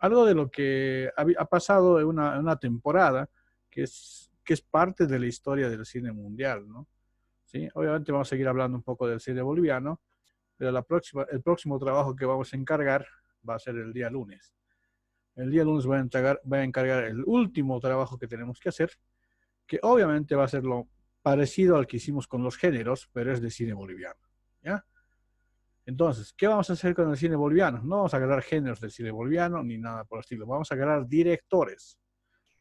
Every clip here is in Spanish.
algo de lo que ha pasado en una temporada que es parte de la historia del cine mundial, ¿no? ¿Sí? Obviamente vamos a seguir hablando un poco del cine boliviano, pero el próximo trabajo que vamos a encargar va a ser el día lunes. El día lunes voy a encargar el último trabajo que tenemos que hacer, que obviamente va a ser lo parecido al que hicimos con los géneros, pero es de cine boliviano, ¿ya? Entonces, ¿qué vamos a hacer con el cine boliviano? No vamos a agarrar géneros del cine boliviano ni nada por el estilo, vamos a agarrar directores,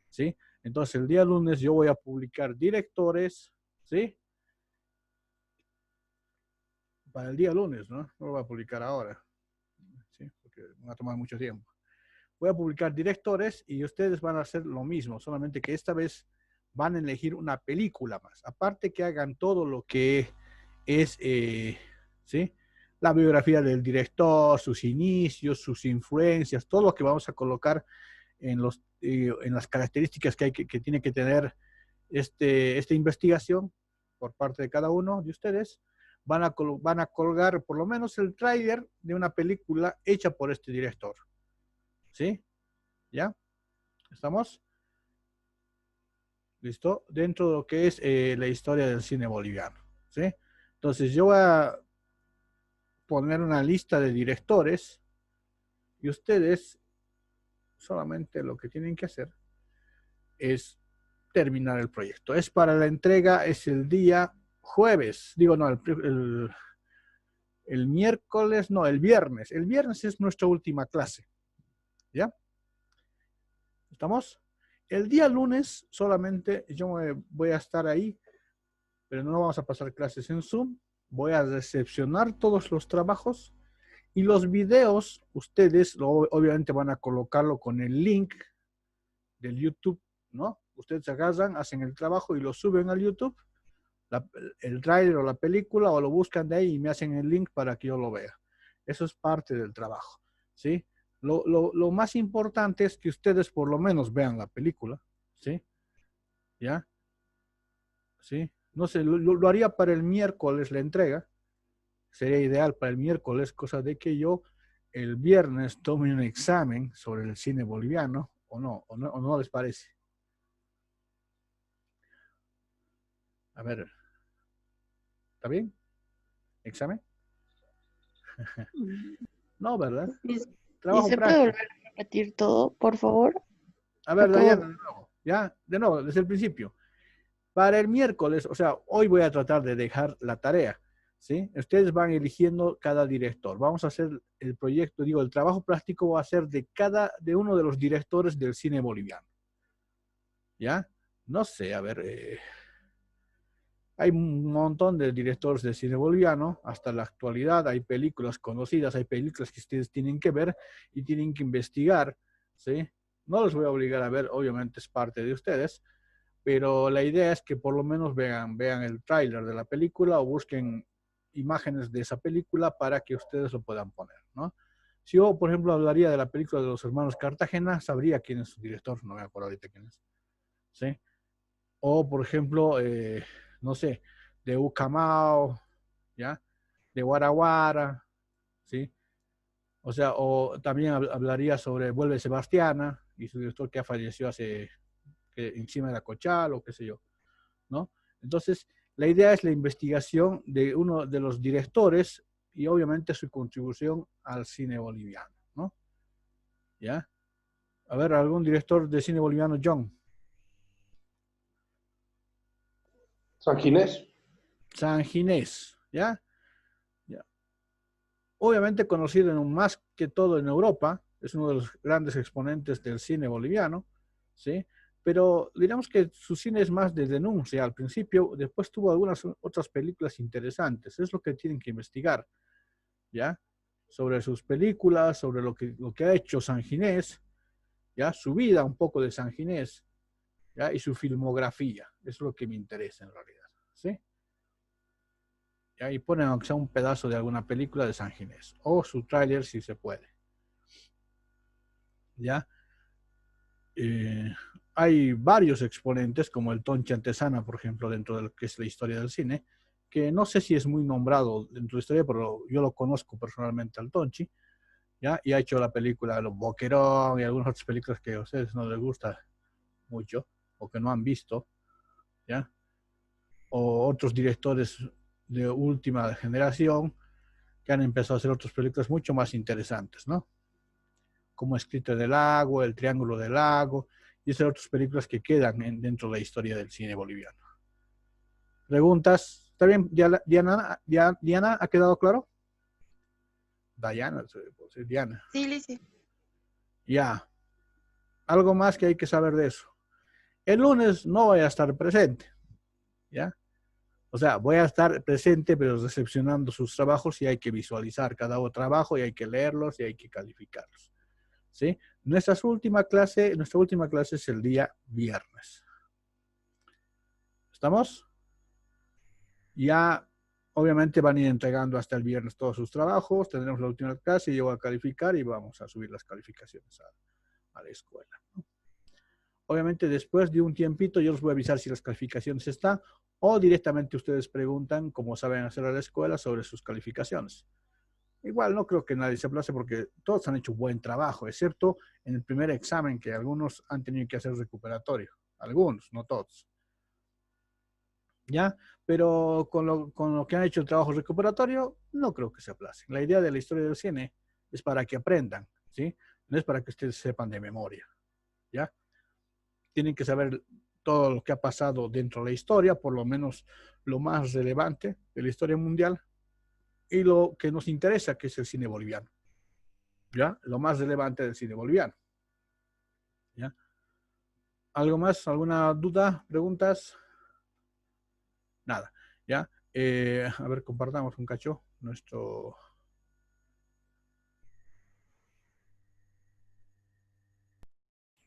¿sí? Entonces, el día lunes yo voy a publicar directores, ¿sí? Para el día lunes, ¿no? No lo voy a publicar ahora, ¿sí? Porque me va a tomar mucho tiempo. Voy a publicar directores y ustedes van a hacer lo mismo, solamente que esta vez van a elegir una película más. Aparte que hagan todo lo que es, ¿sí? La biografía del director, sus inicios, sus influencias, todo lo que vamos a colocar en las características que tiene que tener esta investigación por parte de cada uno de ustedes. Van a colgar por lo menos el tráiler de una película hecha por este director. ¿Sí? ¿Ya? ¿Estamos? ¿Listo? Dentro de lo que es la historia del cine boliviano. ¿Sí? Entonces yo voy a poner una lista de directores y ustedes solamente lo que tienen que hacer es terminar el proyecto. Es para la entrega, es el día jueves, digo no, el miércoles, no, el viernes. El viernes es nuestra última clase. ¿Ya? ¿Estamos? El día lunes solamente yo voy a estar ahí, pero no vamos a pasar clases en Zoom. Voy a recepcionar todos los trabajos y los videos, ustedes obviamente van a colocarlo con el link del YouTube, ¿no? Ustedes agarran, hacen el trabajo y lo suben al YouTube, el trailer o la película, o lo buscan de ahí y me hacen el link para que yo lo vea. Eso es parte del trabajo, ¿sí? Lo más importante es que ustedes por lo menos vean la película, ¿sí? ¿Ya? ¿Sí? No sé, lo haría para el miércoles la entrega, sería ideal para el miércoles, cosa de que yo el viernes tome un examen sobre el cine boliviano, o no les parece. A ver, ¿está bien? ¿Examen? No, ¿verdad? ¿Y Trabajo se puede volver práctico. a repetir todo, por favor? A Lo ver, Dayana, puedo. de nuevo, ¿ya? De nuevo, desde el principio. Para el miércoles, o sea, hoy voy a tratar de dejar la tarea, ¿sí? Ustedes van eligiendo cada director. Vamos a hacer el proyecto, digo, el trabajo práctico va a ser de uno de los directores del cine boliviano, ¿ya? No sé, a ver, hay un montón de directores de cine boliviano, hasta la actualidad hay películas conocidas, hay películas que ustedes tienen que ver y tienen que investigar, ¿sí? No los voy a obligar a ver, obviamente es parte de ustedes, pero la idea es que por lo menos vean el tráiler de la película o busquen imágenes de esa película para que ustedes lo puedan poner, ¿no? Si yo, por ejemplo, hablaría de la película de los hermanos Cartagena, sabría quién es su director, no me acuerdo ahorita quién es, ¿sí? O, por ejemplo, no sé, de Ucamao, ¿ya? De Guaraguara, ¿sí? O sea, o también hablaría sobre Vuelve Sebastiana y su director que falleció encima de la Cochal o qué sé yo, ¿no? Entonces, la idea es la investigación de uno de los directores y obviamente su contribución al cine boliviano, ¿no? ¿Ya? A ver, algún director de cine boliviano, John. San Ginés. San Ginés, ¿ya? ¿Ya? Obviamente conocido más que todo en Europa, es uno de los grandes exponentes del cine boliviano, ¿sí? Pero digamos que su cine es más de denuncia al principio, después tuvo algunas otras películas interesantes, es lo que tienen que investigar, ¿ya? Sobre sus películas, sobre lo que ha hecho San Ginés, ¿ya? Su vida, un poco de San Ginés, ¿ya? Y su filmografía, es lo que me interesa en realidad, ¿sí? Y ahí ponen aunque sea un pedazo de alguna película de San Ginés, o su tráiler si se puede, ¿ya? Eh, Hay varios exponentes, como el Tonchi Antesana, por ejemplo, dentro de lo que es la historia del cine, que no sé si es muy nombrado dentro de la historia, pero yo lo conozco personalmente al Tonchi, ¿ya? Y ha hecho la película Los Boquerón y algunas otras películas que a ustedes no les gusta mucho o que no han visto, ¿ya? O otros directores de última generación que han empezado a hacer otras películas mucho más interesantes, ¿no? Como Escrito en el Lago, El Triángulo del Lago, y esas otras películas que quedan dentro de la historia del cine boliviano. ¿Preguntas? ¿Está bien, Diana? ¿Ha quedado claro? Diana. Sí, Lizzy. Ya. Algo más que hay que saber de eso. El lunes no voy a estar presente, ¿ya? O sea, voy a estar presente, pero recepcionando sus trabajos y hay que visualizar cada trabajo y hay que leerlos y hay que calificarlos, ¿sí? Nuestra última clase es el día viernes. ¿Estamos? Ya, obviamente van a ir entregando hasta el viernes todos sus trabajos, tendremos la última clase y yo voy a calificar y vamos a subir las calificaciones a la escuela, ¿no? Obviamente después de un tiempito yo les voy a avisar si las calificaciones están o directamente ustedes preguntan cómo saben hacer a la escuela sobre sus calificaciones. Igual no creo que nadie se aplace porque todos han hecho buen trabajo, excepto en el primer examen que algunos han tenido que hacer recuperatorio. Algunos, no todos. ¿Ya? Pero con lo que han hecho el trabajo recuperatorio, no creo que se aplacen. La idea de la historia del cine es para que aprendan, ¿sí? No es para que ustedes sepan de memoria, ¿ya? Tienen que saber todo lo que ha pasado dentro de la historia, por lo menos lo más relevante de la historia mundial y lo que nos interesa, que es el cine boliviano, ¿ya? Lo más relevante del cine boliviano, ¿ya? ¿Algo más? ¿Alguna duda? ¿Preguntas? Nada, ¿ya? A ver, compartamos un cacho nuestro...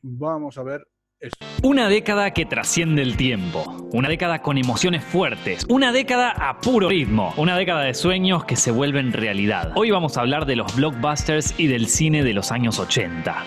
Vamos a ver esto. Una década que trasciende el tiempo, una década con emociones fuertes, una década a puro ritmo, una década de sueños que se vuelven realidad. Hoy vamos a hablar de los blockbusters y del cine de los años 80.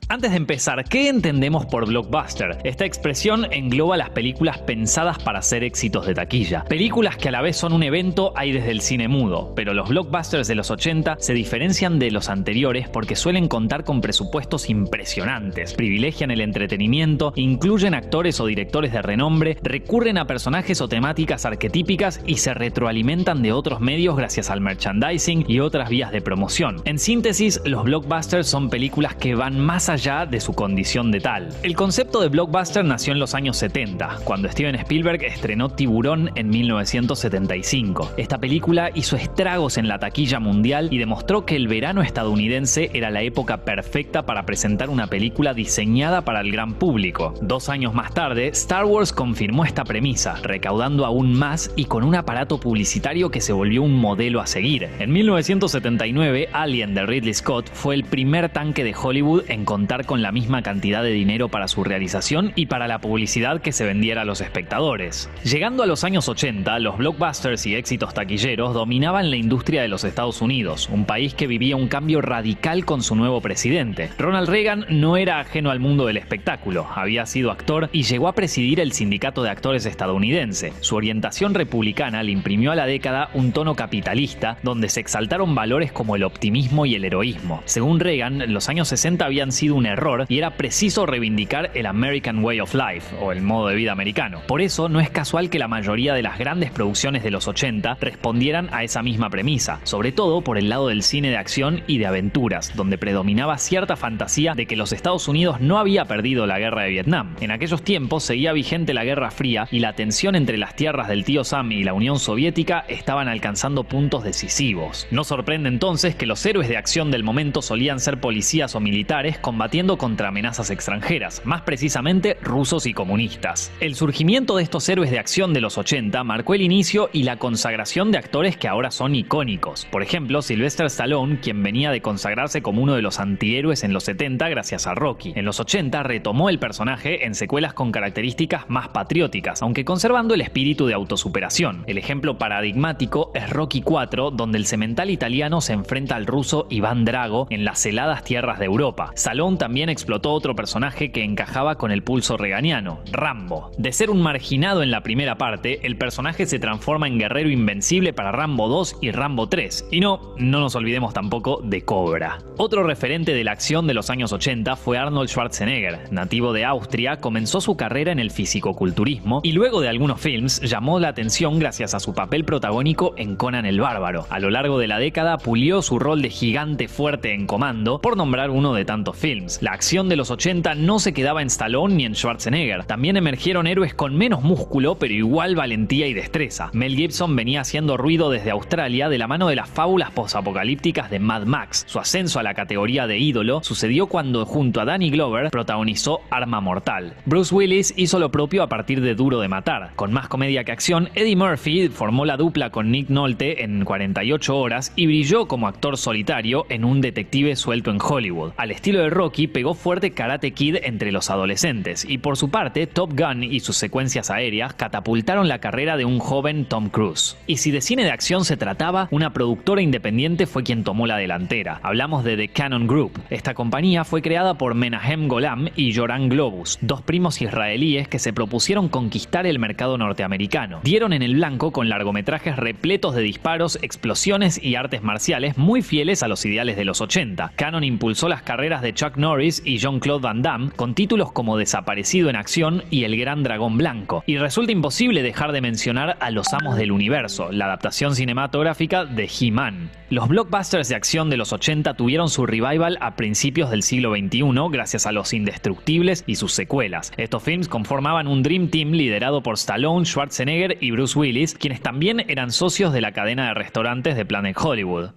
Antes de empezar, ¿qué entendemos por blockbuster? Esta expresión engloba las películas pensadas para ser éxitos de taquilla. Películas que a la vez son un evento hay desde el cine mudo, pero los blockbusters de los 80 se diferencian de los anteriores porque suelen contar con presupuestos impresionantes, privilegian el entretenimiento, incluyen actores o directores de renombre, recurren a personajes o temáticas arquetípicas y se retroalimentan de otros medios gracias al merchandising y otras vías de promoción. En síntesis, los blockbusters son películas que van más allá de su condición de tal. El concepto de blockbuster nació en los años 70, cuando Steven Spielberg estrenó Tiburón en 1975. Esta película hizo estragos en la taquilla mundial y demostró que el verano estadounidense era la época perfecta para presentar una película diseñada para el gran público. 2 años más tarde, Star Wars confirmó esta premisa, recaudando aún más y con un aparato publicitario que se volvió un modelo a seguir. En 1979, Alien de Ridley Scott fue el primer tanque de Hollywood en contar con la misma cantidad de dinero para su realización y para la publicidad que se vendiera a los espectadores. Llegando a los años 80, los blockbusters y éxitos taquilleros dominaban la industria de los Estados Unidos, un país que vivía un cambio radical con su nuevo presidente. Ronald Reagan no era ajeno al mundo del espectáculo, había sido actor y llegó a presidir el sindicato de actores estadounidense. Su orientación republicana le imprimió a la década un tono capitalista, donde se exaltaron valores como el optimismo y el heroísmo. Según Reagan, los años 60 habían sido un error y era preciso reivindicar el American Way of Life, o el modo de vida americano. Por eso, no es casual que la mayoría de las grandes producciones de los 80 respondieran a esa misma premisa, sobre todo por el lado del cine de acción y de aventuras, donde predominaba cierta fantasía de que los Estados Unidos no había perdido la guerra de Vietnam. En aquellos tiempos seguía vigente la Guerra Fría y la tensión entre las tierras del tío Sam y la Unión Soviética estaban alcanzando puntos decisivos. No sorprende entonces que los héroes de acción del momento solían ser policías o militares combatiendo contra amenazas extranjeras, más precisamente rusos y comunistas. El surgimiento de estos héroes de acción de los 80 marcó el inicio y la consagración de actores que ahora son icónicos. Por ejemplo, Sylvester Stallone, quien venía de consagrarse como uno de los antihéroes en los 70 gracias a Rocky. En los 80 retomó el personaje en secuelas con características más patrióticas, aunque conservando el espíritu de autosuperación. El ejemplo paradigmático es Rocky IV, donde el semental italiano se enfrenta al ruso Iván Drago en las heladas tierras de Europa. Stallone también explotó otro personaje que encajaba con el pulso reganiano, Rambo. De ser un marginado en la primera parte, el personaje se transforma en guerrero invencible para Rambo 2 y Rambo 3. Y no nos olvidemos tampoco de Cobra. Otro referente de la acción de los años 80 fue Arnold Schwarzenegger. Nativo de Austria, comenzó su carrera en el fisicoculturismo y luego de algunos films llamó la atención gracias a su papel protagónico en Conan el Bárbaro. A lo largo de la década pulió su rol de gigante fuerte en Comando, por nombrar uno de tantos films. La acción de los 80 no se quedaba en Stallone ni en Schwarzenegger. También emergieron héroes con menos músculo pero igual valentía y destreza. Mel Gibson venía haciendo ruido desde Australia de la mano de las fábulas posapocalípticas de Mad Max. Su ascenso a la categoría de ídolo sucedió cuando junto a Danny Glover protagonizó Arma Mortal. Bruce Willis hizo lo propio a partir de Duro de Matar. Con más comedia que acción, Eddie Murphy formó la dupla con Nick Nolte en 48 horas y brilló como actor solitario en Un detective suelto en Hollywood. Al estilo de Rocky, pegó fuerte Karate Kid entre los adolescentes y por su parte, Top Gun y sus secuencias aéreas catapultaron la carrera de un joven Tom Cruise. Y si de cine de acción se trataba, una productora independiente fue quien tomó la delantera. Hablamos de The Cannon Group. Esta compañía fue creada por Menahem Golan y Joran Globus, dos primos israelíes que se propusieron conquistar el mercado norteamericano. Dieron en el blanco con largometrajes repletos de disparos, explosiones y artes marciales muy fieles a los ideales de los 80. Cannon impulsó las carreras de Chuck Norris y Jean-Claude Van Damme con títulos como Desaparecido en acción y El Gran Dragón Blanco. Y resulta imposible dejar de mencionar a Los Amos del Universo, la adaptación cinematográfica de He-Man. Los blockbusters de acción de los 80 tuvieron su revival a principios del siglo XXI gracias a Los Indestructibles y sus secuelas. Estos films conformaban un Dream Team liderado por Stallone, Schwarzenegger y Bruce Willis, quienes también eran socios de la cadena de restaurantes de Planet Hollywood.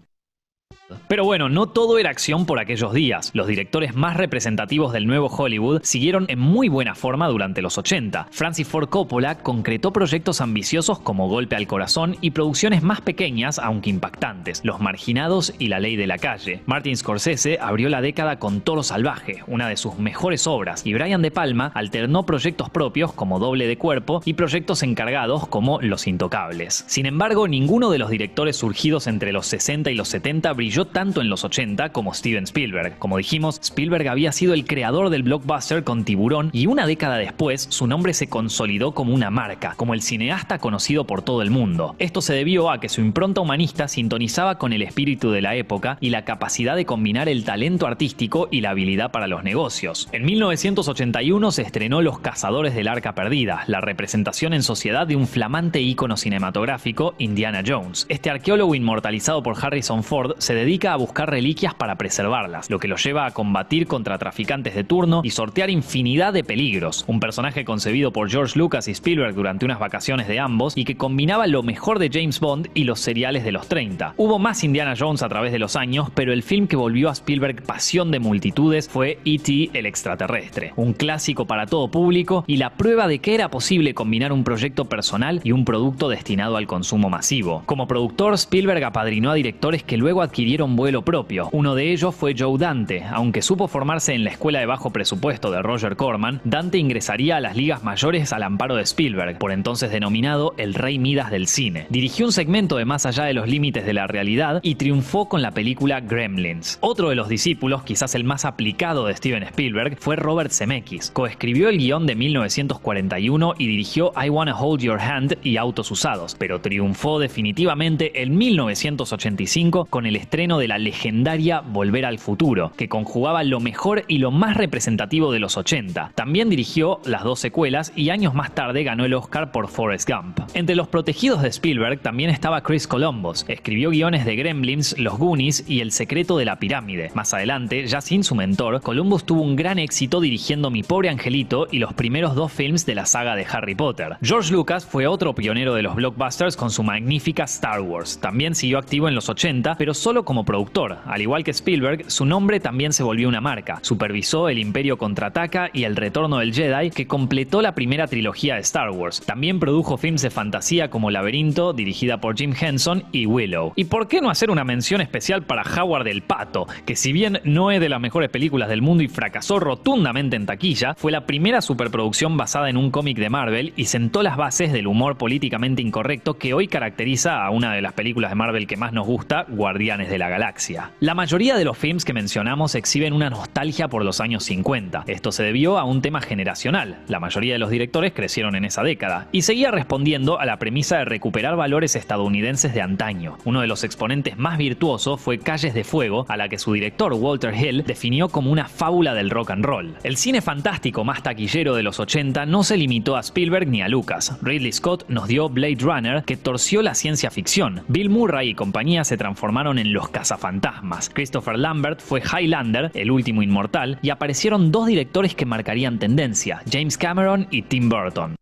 Pero bueno, no todo era acción por aquellos días. Los directores más representativos del nuevo Hollywood siguieron en muy buena forma durante los 80. Francis Ford Coppola concretó proyectos ambiciosos como Golpe al Corazón y producciones más pequeñas, aunque impactantes, Los Marginados y La Ley de la Calle. Martin Scorsese abrió la década con Toro Salvaje, una de sus mejores obras, y Brian De Palma alternó proyectos propios como Doble de Cuerpo y proyectos encargados como Los Intocables. Sin embargo, ninguno de los directores surgidos entre los 60 y los 70 brilló tanto en los 80 como Steven Spielberg. Como dijimos, Spielberg había sido el creador del blockbuster con Tiburón y una década después su nombre se consolidó como una marca, como el cineasta conocido por todo el mundo. Esto se debió a que su impronta humanista sintonizaba con el espíritu de la época y la capacidad de combinar el talento artístico y la habilidad para los negocios. En 1981 se estrenó Los Cazadores del Arca Perdida, la representación en sociedad de un flamante ícono cinematográfico, Indiana Jones. Este arqueólogo inmortalizado por Harrison Ford se dedica a buscar reliquias para preservarlas, lo que lo lleva a combatir contra traficantes de turno y sortear infinidad de peligros. Un personaje concebido por George Lucas y Spielberg durante unas vacaciones de ambos y que combinaba lo mejor de James Bond y los seriales de los 30. Hubo más Indiana Jones a través de los años, pero el film que volvió a Spielberg pasión de multitudes fue E.T. el extraterrestre, un clásico para todo público y la prueba de que era posible combinar un proyecto personal y un producto destinado al consumo masivo. Como productor, Spielberg apadrinó a directores que luego adquirieron vuelo propio. Uno de ellos fue Joe Dante. Aunque supo formarse en la escuela de bajo presupuesto de Roger Corman, Dante ingresaría a las ligas mayores al amparo de Spielberg, por entonces denominado el Rey Midas del cine. Dirigió un segmento de Más allá de los límites de la realidad y triunfó con la película Gremlins. Otro de los discípulos, quizás el más aplicado de Steven Spielberg, fue Robert Zemeckis. Coescribió el guión de 1941 y dirigió I Wanna Hold Your Hand y Autos Usados, pero triunfó definitivamente en 1985 con el estreno de la legendaria Volver al Futuro, que conjugaba lo mejor y lo más representativo de los 80. También dirigió las dos secuelas y años más tarde ganó el Oscar por Forrest Gump. Entre los protegidos de Spielberg también estaba Chris Columbus. Escribió guiones de Gremlins, Los Goonies y El Secreto de la Pirámide. Más adelante, ya sin su mentor, Columbus tuvo un gran éxito dirigiendo Mi Pobre Angelito y los primeros dos films de la saga de Harry Potter. George Lucas fue otro pionero de los blockbusters con su magnífica Star Wars. También siguió activo en los 80, pero solo como productor. Al igual que Spielberg, su nombre también se volvió una marca. Supervisó El Imperio Contraataca y El Retorno del Jedi, que completó la primera trilogía de Star Wars. También produjo films de fantasía como Laberinto, dirigida por Jim Henson, y Willow. ¿Y por qué no hacer una mención especial para Howard el Pato, que si bien no es de las mejores películas del mundo y fracasó rotundamente en taquilla, fue la primera superproducción basada en un cómic de Marvel y sentó las bases del humor políticamente incorrecto que hoy caracteriza a una de las películas de Marvel que más nos gusta, Guardianes de de la galaxia. La mayoría de los films que mencionamos exhiben una nostalgia por los años 50. Esto se debió a un tema generacional. La mayoría de los directores crecieron en esa década y seguía respondiendo a la premisa de recuperar valores estadounidenses de antaño. Uno de los exponentes más virtuosos fue Calles de Fuego, a la que su director Walter Hill definió como una fábula del rock and roll. El cine fantástico más taquillero de los 80 no se limitó a Spielberg ni a Lucas. Ridley Scott nos dio Blade Runner, que torció la ciencia ficción. Bill Murray y compañía se transformaron en los cazafantasmas. Christopher Lambert fue Highlander, el último inmortal, y aparecieron dos directores que marcarían tendencia, James Cameron y Tim Burton.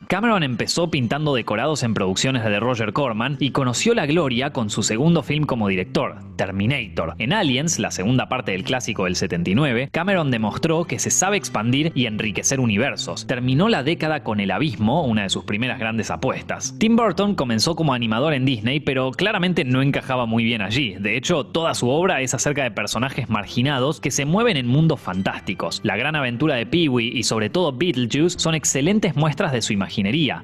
Cameron empezó pintando decorados en producciones de Roger Corman y conoció la gloria con su segundo film como director, Terminator. En Aliens, la segunda parte del clásico del 79, Cameron demostró que se sabe expandir y enriquecer universos. Terminó la década con El Abismo, una de sus primeras grandes apuestas. Tim Burton comenzó como animador en Disney, pero claramente no encajaba muy bien allí. De hecho, toda su obra es acerca de personajes marginados que se mueven en mundos fantásticos. La gran aventura de Pee-wee y sobre todo Beetlejuice son excelentes muestras de su imaginación.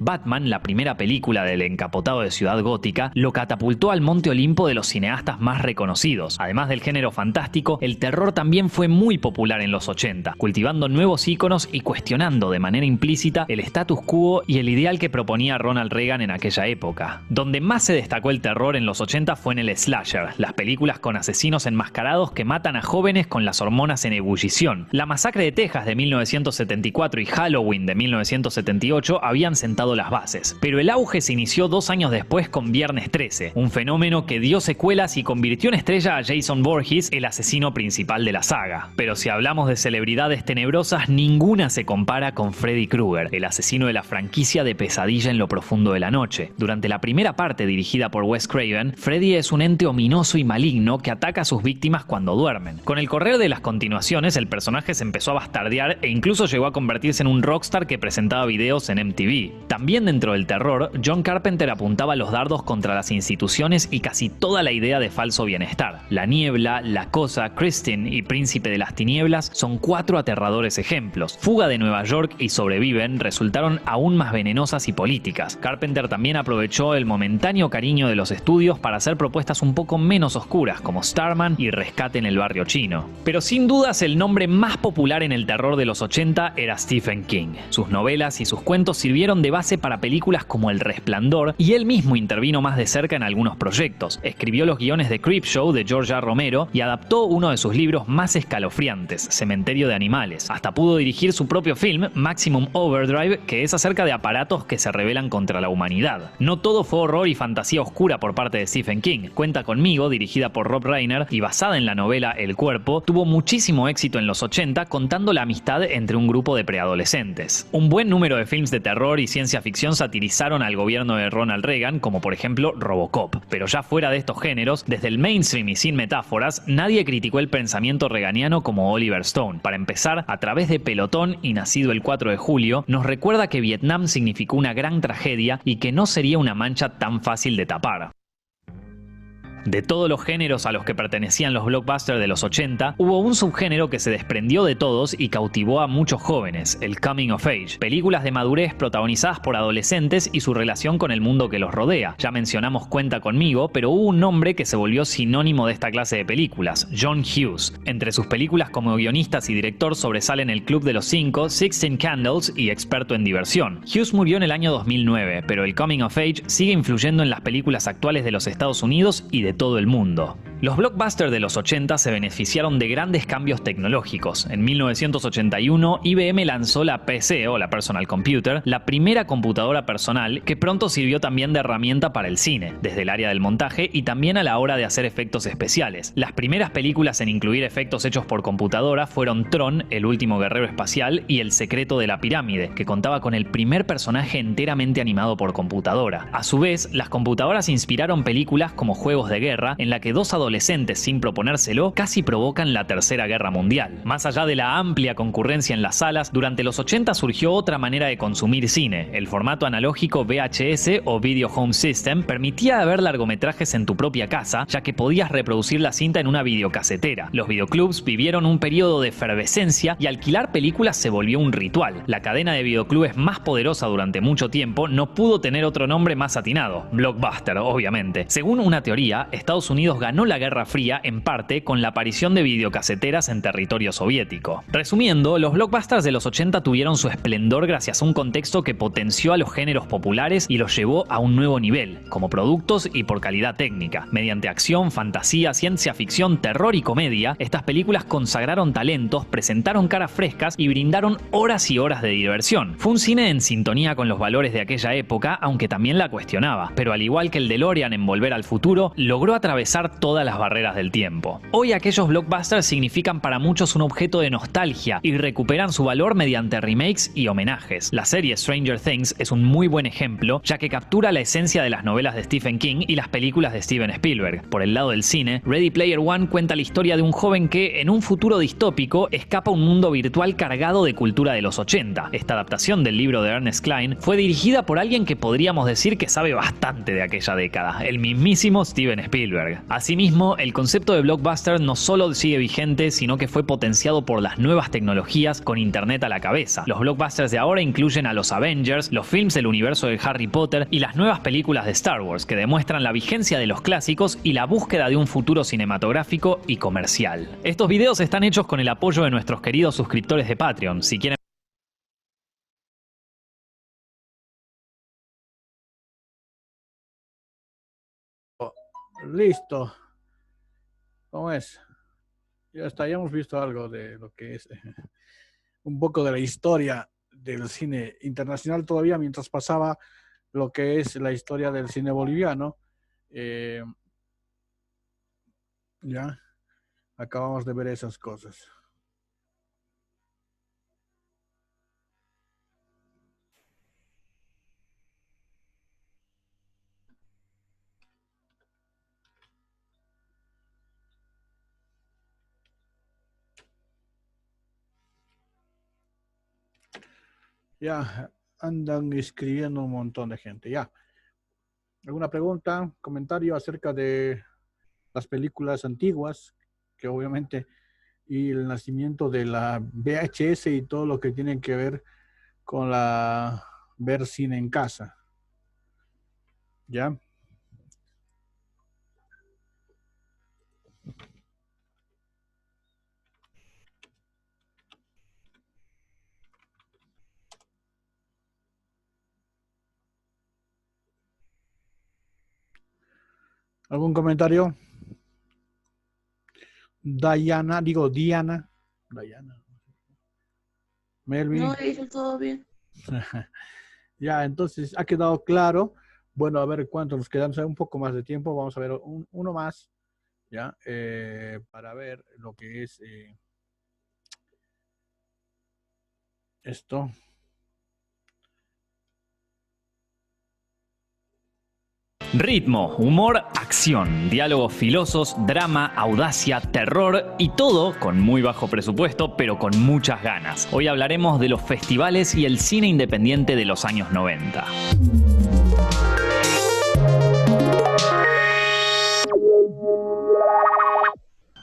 Batman, la primera película del encapotado de Ciudad Gótica, lo catapultó al Monte Olimpo de los cineastas más reconocidos. Además del género fantástico, el terror también fue muy popular en los 80, cultivando nuevos íconos y cuestionando de manera implícita el status quo y el ideal que proponía Ronald Reagan en aquella época. Donde más se destacó el terror en los 80 fue en el slasher, las películas con asesinos enmascarados que matan a jóvenes con las hormonas en ebullición. La Masacre de Texas de 1974 y Halloween de 1978 habían sentado las bases. Pero el auge se inició 2 años después con Viernes 13, un fenómeno que dio secuelas y convirtió en estrella a Jason Voorhees, el asesino principal de la saga. Pero si hablamos de celebridades tenebrosas, ninguna se compara con Freddy Krueger, el asesino de la franquicia de Pesadilla en lo profundo de la noche. Durante la primera parte, dirigida por Wes Craven, Freddy es un ente ominoso y maligno que ataca a sus víctimas cuando duermen. Con el correr de las continuaciones, el personaje se empezó a bastardear e incluso llegó a convertirse en un rockstar que presentaba videos en MTV. También dentro del terror, John Carpenter apuntaba los dardos contra las instituciones y casi toda la idea de falso bienestar. La Niebla, La Cosa, Christine y Príncipe de las Tinieblas son 4 aterradores ejemplos. Fuga de Nueva York y Sobreviven resultaron aún más venenosas y políticas. Carpenter también aprovechó el momentáneo cariño de los estudios para hacer propuestas un poco menos oscuras, como Starman y Rescate en el Barrio Chino. Pero sin dudas el nombre más popular en el terror de los 80 era Stephen King. Sus novelas y sus cuentos sirvieron de base para películas como El Resplandor y él mismo intervino más de cerca en algunos proyectos. Escribió los guiones de Creepshow de George A. Romero y adaptó uno de sus libros más escalofriantes, Cementerio de Animales. Hasta pudo dirigir su propio film, Maximum Overdrive, que es acerca de aparatos que se rebelan contra la humanidad. No todo fue horror y fantasía oscura por parte de Stephen King. Cuenta conmigo, dirigida por Rob Reiner y basada en la novela El Cuerpo, tuvo muchísimo éxito en los 80 contando la amistad entre un grupo de preadolescentes. Un buen número de films de terror y ciencia ficción satirizaron al gobierno de Ronald Reagan, como por ejemplo Robocop. Pero ya fuera de estos géneros, desde el mainstream y sin metáforas, nadie criticó el pensamiento reaganiano como Oliver Stone. Para empezar, a través de Pelotón y Nacido el 4 de julio, nos recuerda que Vietnam significó una gran tragedia y que no sería una mancha tan fácil de tapar. De todos los géneros a los que pertenecían los blockbusters de los 80, hubo un subgénero que se desprendió de todos y cautivó a muchos jóvenes, el coming of age. Películas de madurez protagonizadas por adolescentes y su relación con el mundo que los rodea. Ya mencionamos Cuenta conmigo, pero hubo un nombre que se volvió sinónimo de esta clase de películas, John Hughes. Entre sus películas como guionista y director sobresalen El Club de los Cinco, Sixteen Candles y Experto en Diversión. Hughes murió en el año 2009, pero el coming of age sigue influyendo en las películas actuales de los Estados Unidos y de todo el mundo. Los blockbusters de los 80 se beneficiaron de grandes cambios tecnológicos. En 1981, IBM lanzó la PC, o la Personal Computer, la primera computadora personal que pronto sirvió también de herramienta para el cine, desde el área del montaje y también a la hora de hacer efectos especiales. Las primeras películas en incluir efectos hechos por computadora fueron Tron, el último guerrero espacial, y El secreto de la pirámide, que contaba con el primer personaje enteramente animado por computadora. A su vez, las computadoras inspiraron películas como Juegos de Guerra, en la que dos adolescentes adolescentes sin proponérselo casi provocan la Tercera Guerra Mundial. Más allá de la amplia concurrencia en las salas, durante los 80 surgió otra manera de consumir cine. El formato analógico VHS o Video Home System permitía ver largometrajes en tu propia casa, ya que podías reproducir la cinta en una videocasetera. Los videoclubs vivieron un periodo de efervescencia y alquilar películas se volvió un ritual. La cadena de videoclubes más poderosa durante mucho tiempo no pudo tener otro nombre más atinado: Blockbuster, obviamente. Según una teoría, Estados Unidos ganó la Guerra Fría en parte con la aparición de videocaseteras en territorio soviético. Resumiendo, los blockbusters de los 80 tuvieron su esplendor gracias a un contexto que potenció a los géneros populares y los llevó a un nuevo nivel, como productos y por calidad técnica. Mediante acción, fantasía, ciencia ficción, terror y comedia, estas películas consagraron talentos, presentaron caras frescas y brindaron horas y horas de diversión. Fue un cine en sintonía con los valores de aquella época, aunque también la cuestionaba, pero al igual que el DeLorean en Volver al Futuro, logró atravesar todas las barreras del tiempo. Hoy aquellos blockbusters significan para muchos un objeto de nostalgia y recuperan su valor mediante remakes y homenajes. La serie Stranger Things es un muy buen ejemplo, ya que captura la esencia de las novelas de Stephen King y las películas de Steven Spielberg. Por el lado del cine, Ready Player One cuenta la historia de un joven que, en un futuro distópico, escapa a un mundo virtual cargado de cultura de los 80. Esta adaptación del libro de Ernest Cline fue dirigida por alguien que podríamos decir que sabe bastante de aquella década, el mismísimo Steven Spielberg. Asimismo, el concepto de blockbuster no solo sigue vigente, sino que fue potenciado por las nuevas tecnologías con internet a la cabeza. Los blockbusters de ahora incluyen a los Avengers, los films del universo de Harry Potter y las nuevas películas de Star Wars, que demuestran la vigencia de los clásicos y la búsqueda de un futuro cinematográfico y comercial. Estos videos están hechos con el apoyo de nuestros queridos suscriptores de Patreon. Si quieren Listo. ¿Cómo es? Ya está, ya hemos visto algo de lo que es un poco de la historia del cine internacional todavía, mientras pasaba lo que es la historia del cine boliviano. Ya acabamos de ver esas cosas. Ya andan escribiendo un montón de gente. Ya. ¿Alguna pregunta, comentario acerca de las películas antiguas, que obviamente, y el nacimiento de la VHS y todo lo que tiene que ver con la ver cine en casa? ¿Ya? ¿Algún comentario? Diana. Melvin. No, hizo todo bien. Ya, entonces ha quedado claro. Bueno, a ver cuánto nos quedamos, un poco más de tiempo. Vamos a ver uno más, ya, para ver lo que es esto. Ritmo, humor, acción, diálogos filosos, drama, audacia, terror y todo con muy bajo presupuesto, pero con muchas ganas. Hoy hablaremos de los festivales y el cine independiente de los años 90.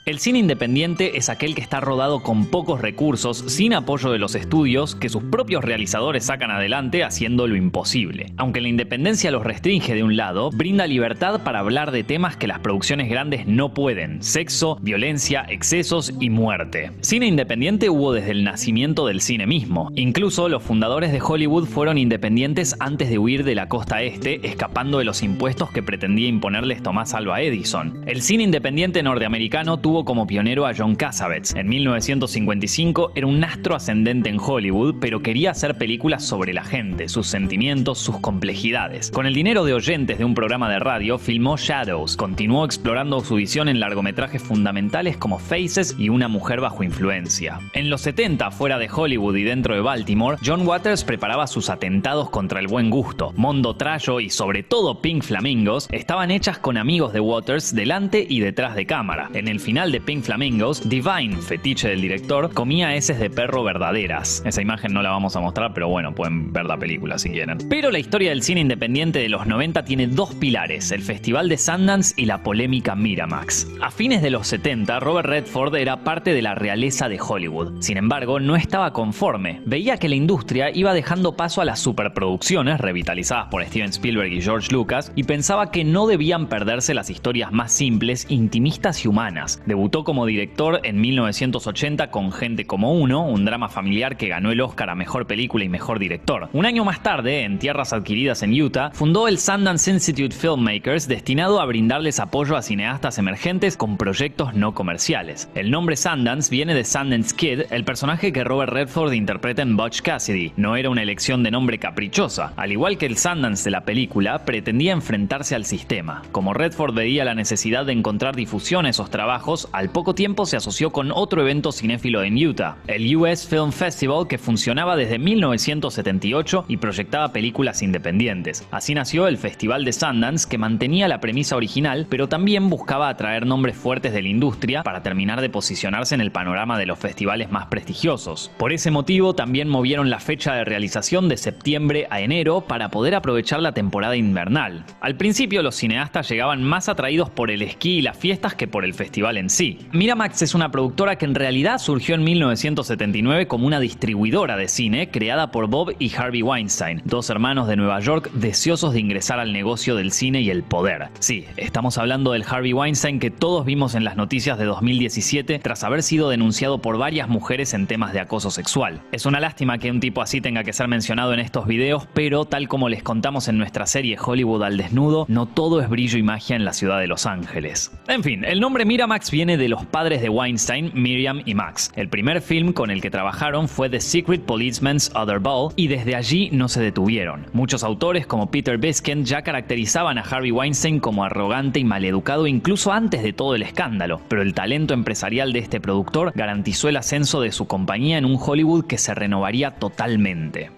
El cine independiente es aquel que está rodado con pocos recursos, sin apoyo de los estudios, que sus propios realizadores sacan adelante haciendo lo imposible. Aunque la independencia los restringe de un lado, brinda libertad para hablar de temas que las producciones grandes no pueden: sexo, violencia, excesos y muerte. Cine independiente hubo desde el nacimiento del cine mismo. Incluso los fundadores de Hollywood fueron independientes antes de huir de la costa este, escapando de los impuestos que pretendía imponerles Thomas Alva Edison. El cine independiente norteamericano tuvo tuvo como pionero a John Cassavetes. En 1955 era un astro ascendente en Hollywood, pero quería hacer películas sobre la gente, sus sentimientos, sus complejidades. Con el dinero de oyentes de un programa de radio, filmó Shadows. Continuó explorando su visión en largometrajes fundamentales como Faces y Una mujer bajo influencia. En los 70, fuera de Hollywood y dentro de Baltimore, John Waters preparaba sus atentados contra el buen gusto. Mondo Trallo y sobre todo Pink Flamingos estaban hechas con amigos de Waters delante y detrás de cámara. En el final de Pink Flamingos, Divine, fetiche del director, comía heces de perro verdaderas. Esa imagen no la vamos a mostrar, pero bueno, pueden ver la película si quieren. Pero la historia del cine independiente de los 90 tiene dos pilares: el Festival de Sundance y la polémica Miramax. A fines de los 70, Robert Redford era parte de la realeza de Hollywood. Sin embargo, no estaba conforme. Veía que la industria iba dejando paso a las superproducciones revitalizadas por Steven Spielberg y George Lucas y pensaba que no debían perderse las historias más simples, intimistas y humanas. Debutó como director en 1980 con Gente como uno, un drama familiar que ganó el Oscar a Mejor Película y Mejor Director. Un año más tarde, en tierras adquiridas en Utah, fundó el Sundance Institute Filmmakers, destinado a brindarles apoyo a cineastas emergentes con proyectos no comerciales. El nombre Sundance viene de Sundance Kid, el personaje que Robert Redford interpreta en Butch Cassidy. No era una elección de nombre caprichosa. Al igual que el Sundance de la película, pretendía enfrentarse al sistema. Como Redford veía la necesidad de encontrar difusión a esos trabajos, al poco tiempo se asoció con otro evento cinéfilo en Utah, el US Film Festival, que funcionaba desde 1978 y proyectaba películas independientes. Así nació el Festival de Sundance, que mantenía la premisa original, pero también buscaba atraer nombres fuertes de la industria para terminar de posicionarse en el panorama de los festivales más prestigiosos. Por ese motivo, también movieron la fecha de realización de septiembre a enero para poder aprovechar la temporada invernal. Al principio, los cineastas llegaban más atraídos por el esquí y las fiestas que por el festival en sí. Miramax es una productora que en realidad surgió en 1979 como una distribuidora de cine creada por Bob y Harvey Weinstein, dos hermanos de Nueva York deseosos de ingresar al negocio del cine y el poder. Sí, estamos hablando del Harvey Weinstein que todos vimos en las noticias de 2017 tras haber sido denunciado por varias mujeres en temas de acoso sexual. Es una lástima que un tipo así tenga que ser mencionado en estos videos, pero tal como les contamos en nuestra serie Hollywood al desnudo, no todo es brillo y magia en la ciudad de Los Ángeles. En fin, el nombre Miramax viene de los padres de Weinstein, Miriam y Max. El primer film con el que trabajaron fue The Secret Policeman's Other Ball y desde allí no se detuvieron. Muchos autores como Peter Biskind ya caracterizaban a Harvey Weinstein como arrogante y maleducado incluso antes de todo el escándalo, pero el talento empresarial de este productor garantizó el ascenso de su compañía en un Hollywood que se renovaría totalmente.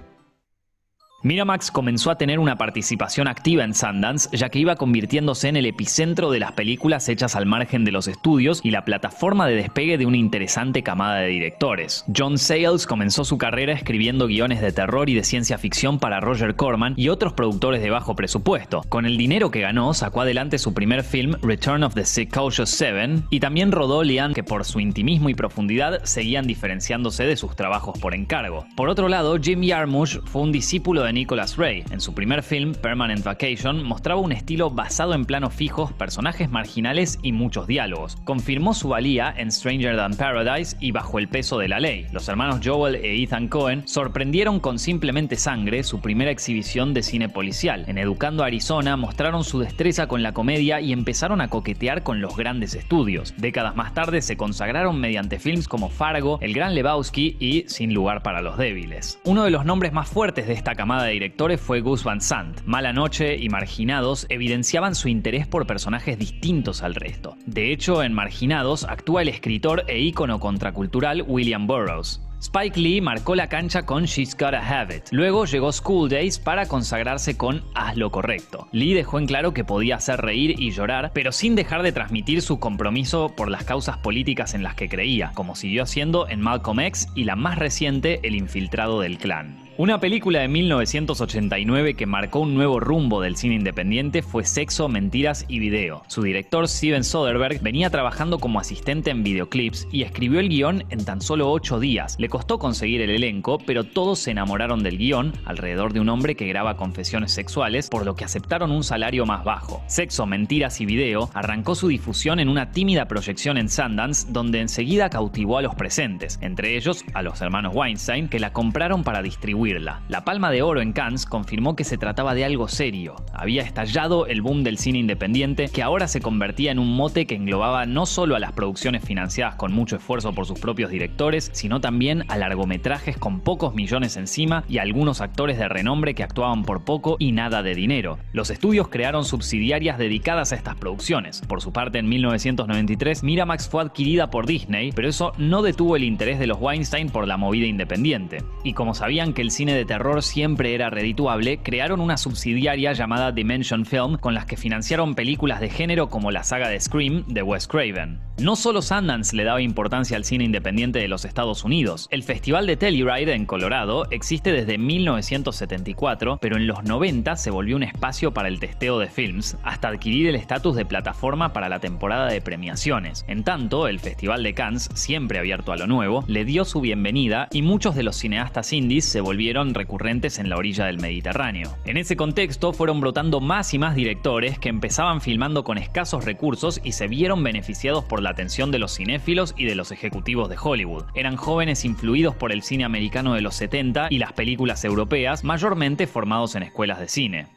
Miramax comenzó a tener una participación activa en Sundance, ya que iba convirtiéndose en el epicentro de las películas hechas al margen de los estudios y la plataforma de despegue de una interesante camada de directores. John Sayles comenzó su carrera escribiendo guiones de terror y de ciencia ficción para Roger Corman y otros productores de bajo presupuesto. Con el dinero que ganó, sacó adelante su primer film, Return of the Precocious Seven, y también rodó Leanne, que por su intimismo y profundidad seguían diferenciándose de sus trabajos por encargo. Por otro lado, Jim Jarmusch fue un discípulo de Nicholas Ray. En su primer film, Permanent Vacation, mostraba un estilo basado en planos fijos, personajes marginales y muchos diálogos. Confirmó su valía en Stranger Than Paradise y Bajo el peso de la ley. Los hermanos Joel e Ethan Coen sorprendieron con Simplemente Sangre, su primera exhibición de cine policial. En Educando a Arizona mostraron su destreza con la comedia y empezaron a coquetear con los grandes estudios. Décadas más tarde se consagraron mediante films como Fargo, El Gran Lebowski y Sin lugar para los débiles. Uno de los nombres más fuertes de esta camada de directores fue Gus Van Sant. Mala Noche y Marginados evidenciaban su interés por personajes distintos al resto. De hecho, en Marginados actúa el escritor e ícono contracultural William Burroughs. Spike Lee marcó la cancha con She's Gotta Have It. Luego llegó School Days para consagrarse con Haz lo correcto. Lee dejó en claro que podía hacer reír y llorar, pero sin dejar de transmitir su compromiso por las causas políticas en las que creía, como siguió haciendo en Malcolm X y la más reciente, El infiltrado del Klan. Una película de 1989 que marcó un nuevo rumbo del cine independiente fue Sexo, Mentiras y Video. Su director Steven Soderbergh venía trabajando como asistente en videoclips y escribió el guión en tan solo 8 días. Le costó conseguir el elenco, pero todos se enamoraron del guión, alrededor de un hombre que graba confesiones sexuales, por lo que aceptaron un salario más bajo. Sexo, Mentiras y Video arrancó su difusión en una tímida proyección en Sundance, donde enseguida cautivó a los presentes, entre ellos a los hermanos Weinstein, que la compraron para distribuir distribuirla. La Palma de Oro en Cannes confirmó que se trataba de algo serio. Había estallado el boom del cine independiente, que ahora se convertía en un mote que englobaba no solo a las producciones financiadas con mucho esfuerzo por sus propios directores, sino también a largometrajes con pocos millones encima y a algunos actores de renombre que actuaban por poco y nada de dinero. Los estudios crearon subsidiarias dedicadas a estas producciones. Por su parte, en 1993, Miramax fue adquirida por Disney, pero eso no detuvo el interés de los Weinstein por la movida independiente. Y como sabían que el cine de terror siempre era redituable, crearon una subsidiaria llamada Dimension Film, con las que financiaron películas de género como la saga de Scream de Wes Craven. No solo Sundance le daba importancia al cine independiente de los Estados Unidos. El Festival de Telluride en Colorado existe desde 1974, pero en los 90 se volvió un espacio para el testeo de films, hasta adquirir el estatus de plataforma para la temporada de premiaciones. En tanto, el Festival de Cannes, siempre abierto a lo nuevo, le dio su bienvenida y muchos de los cineastas indies se volvieron recurrentes en la orilla del Mediterráneo. En ese contexto fueron brotando más y más directores que empezaban filmando con escasos recursos y se vieron beneficiados por la atención de los cinéfilos y de los ejecutivos de Hollywood. Eran jóvenes influidos por el cine americano de los 70 y las películas europeas, mayormente formados en escuelas de cine.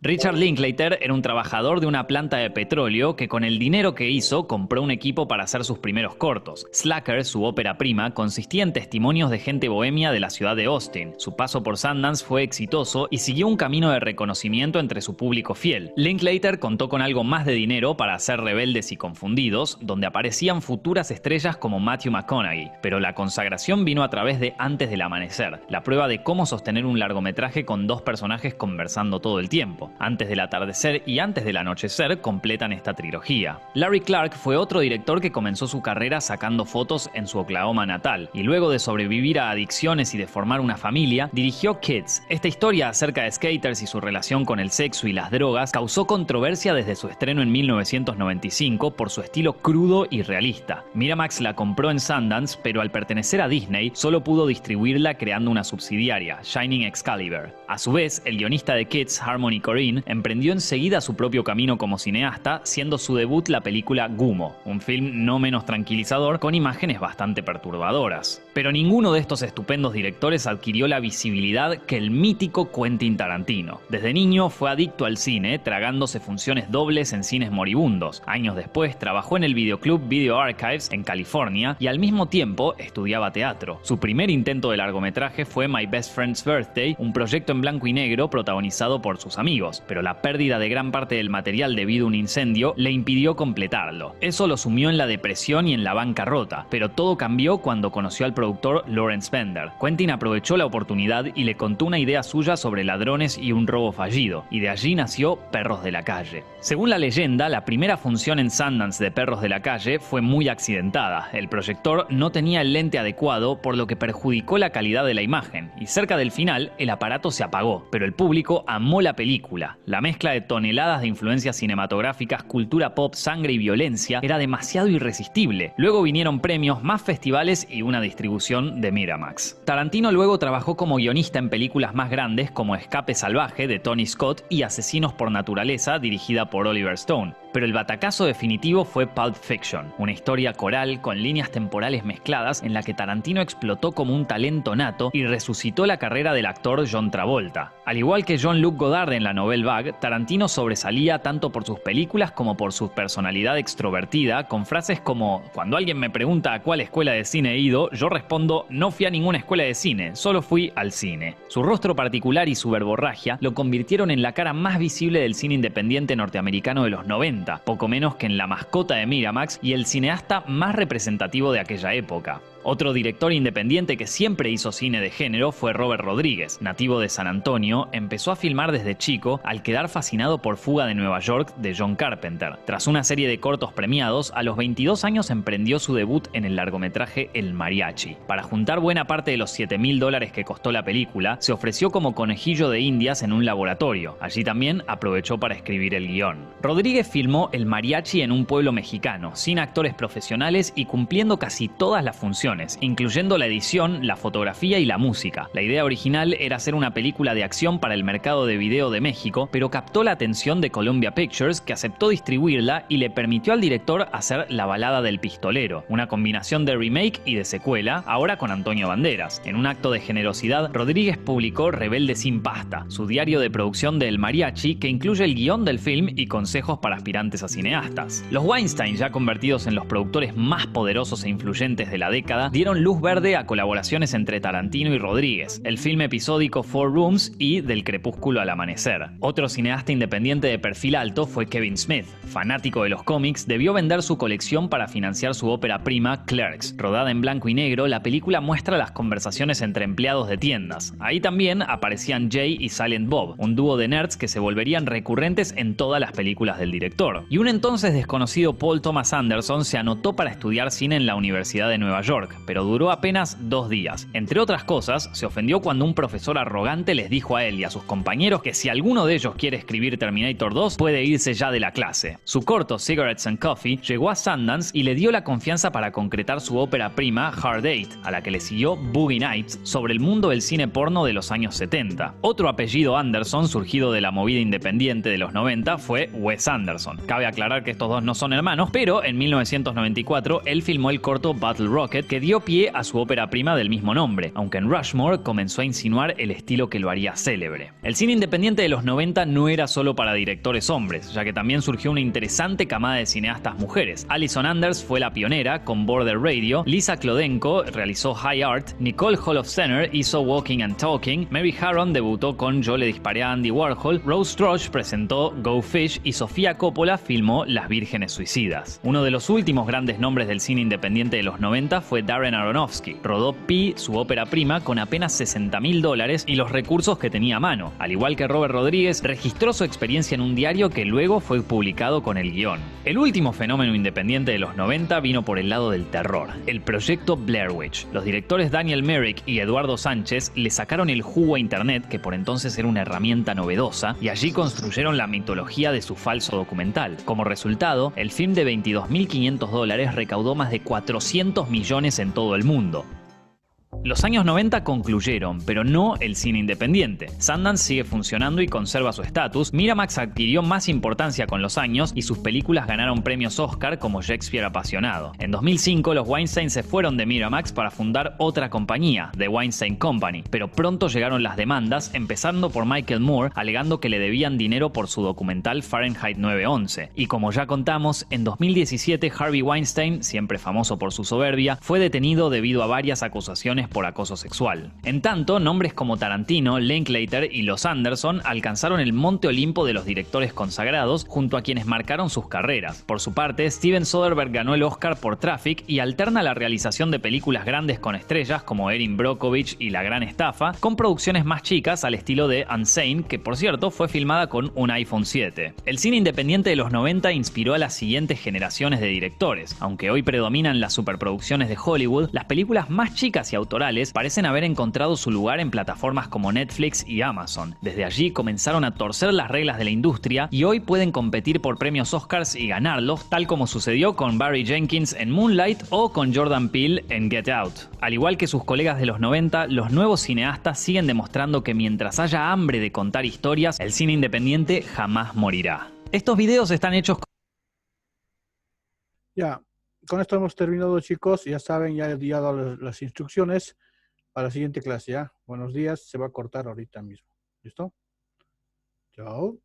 Richard Linklater era un trabajador de una planta de petróleo que con el dinero que hizo compró un equipo para hacer sus primeros cortos. Slacker, su ópera prima, consistía en testimonios de gente bohemia de la ciudad de Austin. Su paso por Sundance fue exitoso y siguió un camino de reconocimiento entre su público fiel. Linklater contó con algo más de dinero para hacer Rebeldes y Confundidos, donde aparecían futuras estrellas como Matthew McConaughey, pero la consagración vino a través de Antes del Amanecer, la prueba de cómo sostener un largometraje con dos personajes conversando todo el tiempo. Antes del Atardecer y Antes del Anochecer completan esta trilogía. Larry Clark fue otro director que comenzó su carrera sacando fotos en su Oklahoma natal, y luego de sobrevivir a adicciones y de formar una familia, dirigió Kids. Esta historia acerca de skaters y su relación con el sexo y las drogas causó controversia desde su estreno en 1995 por su estilo crudo y realista. Miramax la compró en Sundance, pero al pertenecer a Disney, solo pudo distribuirla creando una subsidiaria, Shining Excalibur. A su vez, el guionista de Kids, Harmony Korine, emprendió enseguida su propio camino como cineasta, siendo su debut la película Gummo, un film no menos tranquilizador con imágenes bastante perturbadoras. Pero ninguno de estos estupendos directores adquirió la visibilidad que el mítico Quentin Tarantino. Desde niño fue adicto al cine, tragándose funciones dobles en cines moribundos. Años después trabajó en el videoclub Video Archives en California y al mismo tiempo estudiaba teatro. Su primer intento de largometraje fue My Best Friend's Birthday, un proyecto en blanco y negro protagonizado por sus amigos, pero la pérdida de gran parte del material debido a un incendio le impidió completarlo. Eso lo sumió en la depresión y en la bancarrota, pero todo cambió cuando conoció al productor Lawrence Bender. Quentin aprovechó la oportunidad y le contó una idea suya sobre ladrones y un robo fallido, y de allí nació Perros de la Calle. Según la leyenda, la primera función en Sundance de Perros de la Calle fue muy accidentada. El proyector no tenía el lente adecuado, por lo que perjudicó la calidad de la imagen, y cerca del final el aparato se apagó, pero el público amó la película. La mezcla de toneladas de influencias cinematográficas, cultura pop, sangre y violencia era demasiado irresistible. Luego vinieron premios, más festivales y una distribución de Miramax. Tarantino luego trabajó como guionista en películas más grandes como Escape Salvaje de Tony Scott y Asesinos por Naturaleza dirigida por Oliver Stone. Pero el batacazo definitivo fue Pulp Fiction, una historia coral con líneas temporales mezcladas en la que Tarantino explotó como un talento nato y resucitó la carrera del actor John Travolta. Al igual que Jean-Luc Godard en la Nouvelle Vague, Tarantino sobresalía tanto por sus películas como por su personalidad extrovertida, con frases como: cuando alguien me pregunta a cuál escuela de cine he ido, yo respondo: no fui a ninguna escuela de cine, solo fui al cine. Su rostro particular y su verborragia lo convirtieron en la cara más visible del cine independiente norteamericano de los 90, poco menos que en la mascota de Miramax y el cineasta más representativo de aquella época. Otro director independiente que siempre hizo cine de género fue Robert Rodríguez. Nativo de San Antonio, empezó a filmar desde chico al quedar fascinado por Fuga de Nueva York de John Carpenter. Tras una serie de cortos premiados, a los 22 años emprendió su debut en el largometraje El Mariachi. Para juntar buena parte de los $7.000 que costó la película, se ofreció como conejillo de indias en un laboratorio. Allí también aprovechó para escribir el guión. Rodríguez filmó El Mariachi en un pueblo mexicano, sin actores profesionales y cumpliendo casi todas las funciones innovaciones, incluyendo la edición, la fotografía y la música. La idea original era hacer una película de acción para el mercado de video de México, pero captó la atención de Columbia Pictures, que aceptó distribuirla y le permitió al director hacer La balada del pistolero, una combinación de remake y de secuela, ahora con Antonio Banderas. En un acto de generosidad, Rodríguez publicó Rebelde sin pasta, su diario de producción de El Mariachi, que incluye el guión del film y consejos para aspirantes a cineastas. Los Weinstein, ya convertidos en los productores más poderosos e influyentes de la década, dieron luz verde a colaboraciones entre Tarantino y Rodríguez, el film episódico Four Rooms y Del crepúsculo al amanecer. Otro cineasta independiente de perfil alto fue Kevin Smith. Fanático de los cómics, debió vender su colección para financiar su ópera prima Clerks. Rodada en blanco y negro, la película muestra las conversaciones entre empleados de tiendas. Ahí también aparecían Jay y Silent Bob, un dúo de nerds que se volverían recurrentes en todas las películas del director. Y un entonces desconocido Paul Thomas Anderson se anotó para estudiar cine en la Universidad de Nueva York, pero duró apenas 2 días. Entre otras cosas, se ofendió cuando un profesor arrogante les dijo a él y a sus compañeros que si alguno de ellos quiere escribir Terminator 2, puede irse ya de la clase. Su corto Cigarettes and Coffee llegó a Sundance y le dio la confianza para concretar su ópera prima Hard Eight, a la que le siguió Boogie Nights, sobre el mundo del cine porno de los años 70. Otro apellido Anderson, surgido de la movida independiente de los 90, fue Wes Anderson. Cabe aclarar que estos dos no son hermanos, pero en 1994 él filmó el corto Battle Rocket, que dio pie a su ópera prima del mismo nombre, aunque en Rushmore comenzó a insinuar el estilo que lo haría célebre. El cine independiente de los 90 no era solo para directores hombres, ya que también surgió una interesante camada de cineastas mujeres. Alison Anders fue la pionera con Border Radio, Lisa Klodenko realizó High Art, Nicole Holofcener hizo Walking and Talking, Mary Harron debutó con Yo le disparé a Andy Warhol, Rose Trosh presentó Go Fish y Sofía Coppola filmó Las Vírgenes Suicidas. Uno de los últimos grandes nombres del cine independiente de los 90 fue Darren Aronofsky. Rodó Pi, su ópera prima, con apenas $60.000 y los recursos que tenía a mano. Al igual que Robert Rodríguez, registró su experiencia en un diario que luego fue publicado con el guión. El último fenómeno independiente de los 90 vino por el lado del terror, el proyecto Blair Witch. Los directores Daniel Myrick y Eduardo Sánchez le sacaron el jugo a internet, que por entonces era una herramienta novedosa, y allí construyeron la mitología de su falso documental. Como resultado, el film de $22.500 recaudó más de 400 millones en todo el mundo. Los años 90 concluyeron, pero no el cine independiente. Sundance sigue funcionando y conserva su estatus. Miramax adquirió más importancia con los años y sus películas ganaron premios Oscar como Shakespeare apasionado. En 2005 los Weinstein se fueron de Miramax para fundar otra compañía, The Weinstein Company, pero pronto llegaron las demandas, empezando por Michael Moore, alegando que le debían dinero por su documental Fahrenheit 9/11. Y como ya contamos, en 2017 Harvey Weinstein, siempre famoso por su soberbia, fue detenido debido a varias acusaciones por acoso sexual. En tanto, nombres como Tarantino, Linklater y los Anderson alcanzaron el monte Olimpo de los directores consagrados junto a quienes marcaron sus carreras. Por su parte, Steven Soderbergh ganó el Oscar por Traffic y alterna la realización de películas grandes con estrellas como Erin Brockovich y La Gran Estafa, con producciones más chicas al estilo de Unsane, que por cierto fue filmada con un iPhone 7. El cine independiente de los 90 inspiró a las siguientes generaciones de directores. Aunque hoy predominan las superproducciones de Hollywood, las películas más chicas y autorales parecen haber encontrado su lugar en plataformas como Netflix y Amazon. Desde allí comenzaron a torcer las reglas de la industria y hoy pueden competir por premios Oscars y ganarlos, tal como sucedió con Barry Jenkins en Moonlight o con Jordan Peele en Get Out. Al igual que sus colegas de los 90, los nuevos cineastas siguen demostrando que mientras haya hambre de contar historias, el cine independiente jamás morirá. Estos videos están hechos Ya, con esto hemos terminado, chicos. Ya saben, ya he dado las instrucciones para la siguiente clase, ¿ya? Buenos días, se va a cortar ahorita mismo. ¿Listo? Chao.